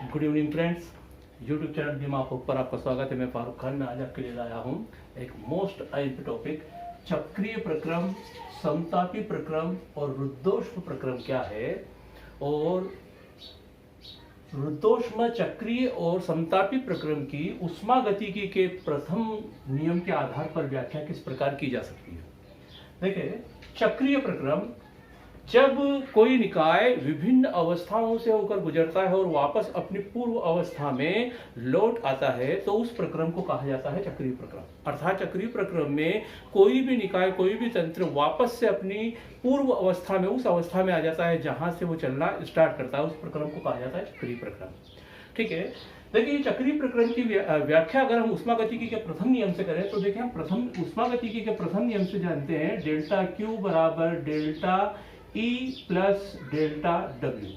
Good evening friends, YouTube channel दिमाग पर आपका स्वागत है। मैं फारूक खान। मैं आज आपके लिए लाया हूँ एक मोस्ट आइम्प टॉपिक, चक्रीय प्रक्रम, समतापी प्रक्रम और रुद्धोष्म प्रक्रम क्या है, और रुद्धोष्म, चक्रीय और समतापी प्रक्रम की ऊष्मागतिकी के प्रथम नियम के आधार पर व्याख्या किस प्रकार की जा सकती है। देखिए, चक्रीय प्रक्रम, जब कोई निकाय विभिन्न अवस्थाओं से होकर गुजरता है और वापस अपनी पूर्व अवस्था में लौट आता है तो उस प्रक्रम को कहा जाता है चक्रीय प्रक्रम। अर्थात चक्रीय प्रक्रम में कोई भी निकाय, कोई भी तंत्र वापस से अपनी पूर्व अवस्था में, उस अवस्था में आ जाता है जहां से वो चलना स्टार्ट करता है, उस प्रक्रम को कहा जाता है चक्रीय प्रक्रम। ठीक है, देखिए चक्रीय प्रक्रम की व्याख्या अगर हम ऊष्मागतिकी के प्रथम नियम से करें तो देखिए, हम प्रथम ऊष्मागतिकी के प्रथम नियम से जानते हैं डेल्टा क्यू बराबर delta E plus delta W।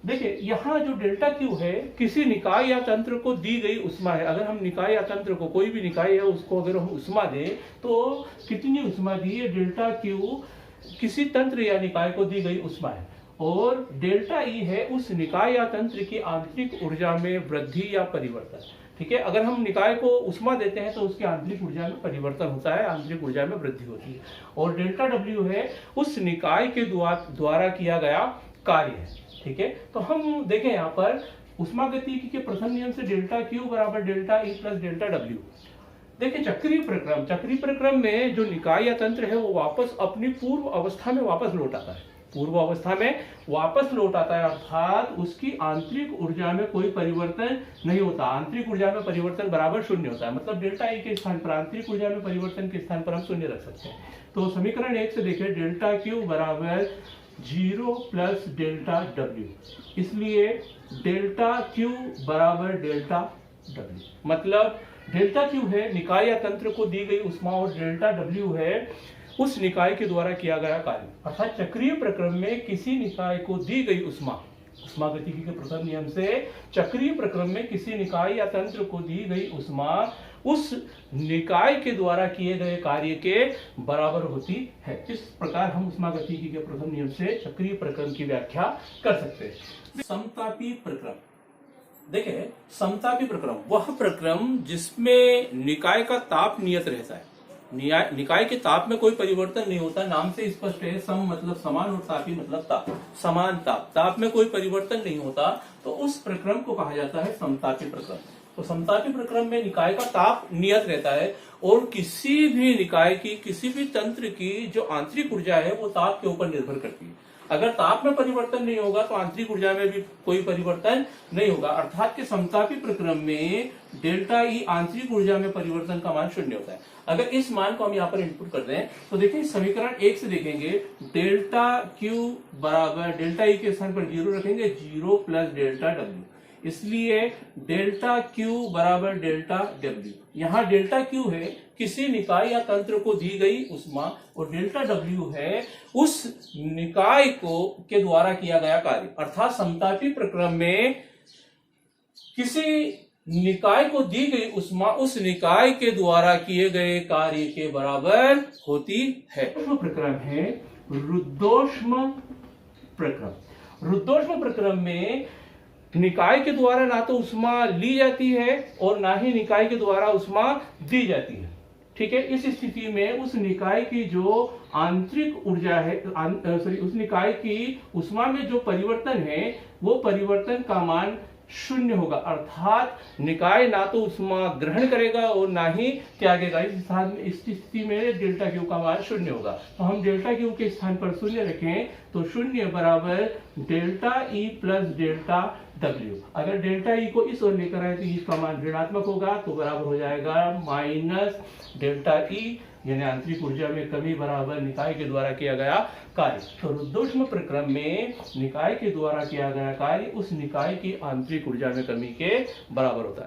देखिए, यहाँ जो डेल्टा क्यू है किसी निकाय या तंत्र को दी गई ऊष्मा है। अगर हम निकाय या तंत्र को, कोई भी निकाय है उसको अगर हम ऊष्मा दें तो कितनी ऊष्मा दी है, डेल्टा क्यू किसी तंत्र या निकाय को दी गई ऊष्मा है, और डेल्टा ई है उस निकाय या तंत्र की आंतरिक ऊर्जा में वृद्धि या परिवर्तन। ठीक है, अगर हम निकाय को ऊष्मा देते हैं तो उसकी आंतरिक ऊर्जा में परिवर्तन होता है, आंतरिक ऊर्जा में वृद्धि होती है, और डेल्टा डब्ल्यू है उस निकाय के द्वारा किया गया कार्य है। ठीक है, तो हम देखें यहाँ पर ऊष्मागतिकी के प्रथम नियम से डेल्टा क्यू बराबर delta E plus delta W. देखिए, चक्रीय प्रक्रम में जो निकाय या तंत्र है वो वापस अपनी पूर्व अवस्था में वापस लौट आता है, पूर्व अवस्था में वापस लौट आता है, अर्थात उसकी आंतरिक ऊर्जा में कोई परिवर्तन नहीं होता। आंतरिक ऊर्जा में परिवर्तन बराबर शून्य होता है, मतलब डेल्टा ई के स्थान पर आंतरिक ऊर्जा में परिवर्तन के स्थान पर हम शून्य रख सकते हैं। तो समीकरण 1 से देखिए, डेल्टा क्यू बराबर 0 प्लस डेल्टा डब्ल्यू, इसलिए डेल्टा क्यू बराबर डेल्टा डब्ल्यू, मतलब डेल्टा क्यू है निकाय या तंत्र को दी गई ऊष्मा और डेल्टा डब्ल्यू है उस निकाय के द्वारा किया गया कार्य। अर्थात चक्रीय प्रक्रम में किसी निकाय को दी गई ऊष्मा, ऊष्मागतिकी के प्रथम नियम से चक्रीय प्रक्रम में किसी निकाय या तंत्र को दी गई ऊष्मा उस निकाय के द्वारा किए गए कार्य के बराबर होती है। इस प्रकार हम ऊष्मागतिकी के प्रथम नियम से चक्रीय प्रक्रम की व्याख्या कर सकते हैं। समतापी प्रक्रम, देखिए समतापी प्रक्रम वह प्रक्रम जिसमें निकाय का ताप नियत रहता है, निकाय के ताप में कोई परिवर्तन नहीं होता। नाम से स्पष्ट है, सम मतलब समान और तापी मतलब ताप, समान ताप, ताप में कोई परिवर्तन नहीं होता, तो उस प्रक्रम को कहा जाता है समतापी प्रक्रम। तो समतापी प्रक्रम में निकाय का ताप नियत रहता है और किसी भी निकाय की, किसी भी तंत्र की जो आंतरिक ऊर्जा है वो ताप के ऊपर निर्भर करती है। अगर ताप में परिवर्तन नहीं होगा तो आंतरिक ऊर्जा में भी कोई परिवर्तन नहीं होगा, अर्थात कि समतापी प्रक्रम में डेल्टा ई आंतरिक ऊर्जा में परिवर्तन का मान शून्य होता है। अगर इस मान को हम यहाँ पर इनपुट कर दें तो देखिए, समीकरण 1 से देखेंगे, डेल्टा क्यू बराबर डेल्टा ई के स्थान पर 0 रखेंगे, 0 प्लस डेल्टा डब्ल्यू, इसलिए डेल्टा क्यू बराबर डेल्टा डब्ल्यू। यहाँ डेल्टा क्यू है किसी निकाय या तंत्र को दी गई ऊष्मा और डेल्टा डब्ल्यू है उस निकाय को के द्वारा किया गया कार्य। अर्थात समतापी प्रक्रम में किसी निकाय को दी गई ऊष्मा उस निकाय के द्वारा किए गए कार्य के बराबर होती है। प्रक्रम है रुद्धोष्म प्रक्रम। रुद्धोष्म प्रक्रम में निकाय के द्वारा ना तो ऊष्मा ली जाती है और ना ही निकाय के द्वारा ऊष्मा दी जाती है। ठीक है, इस स्थिति में उस निकाय की जो आंतरिक ऊर्जा है, उस निकाय की ऊष्मा में जो परिवर्तन है वो परिवर्तन का मान शून्य होगा, अर्थात निकाय ना तो ऊष्मा ग्रहण करेगा और ना ही त्यागेगा। इस स्थिति में डेल्टा क्यू का मान शून्य होगा। तो हम डेल्टा क्यू के स्थान पर शून्य रखें तो शून्य बराबर delta E plus delta W. अगर डेल्टा ई को इस ओर लेकर आए तो इसका मान ऋणात्मक होगा, तो बराबर हो जाएगा माइनस डेल्टा ई, यानी आंतरिक ऊर्जा में कमी बराबर निकाय के द्वारा किया गया कार्य। तो रुद्धोष्म प्रक्रम में निकाय के द्वारा किया गया कार्य उस निकाय की आंतरिक ऊर्जा में कमी के बराबर होता है।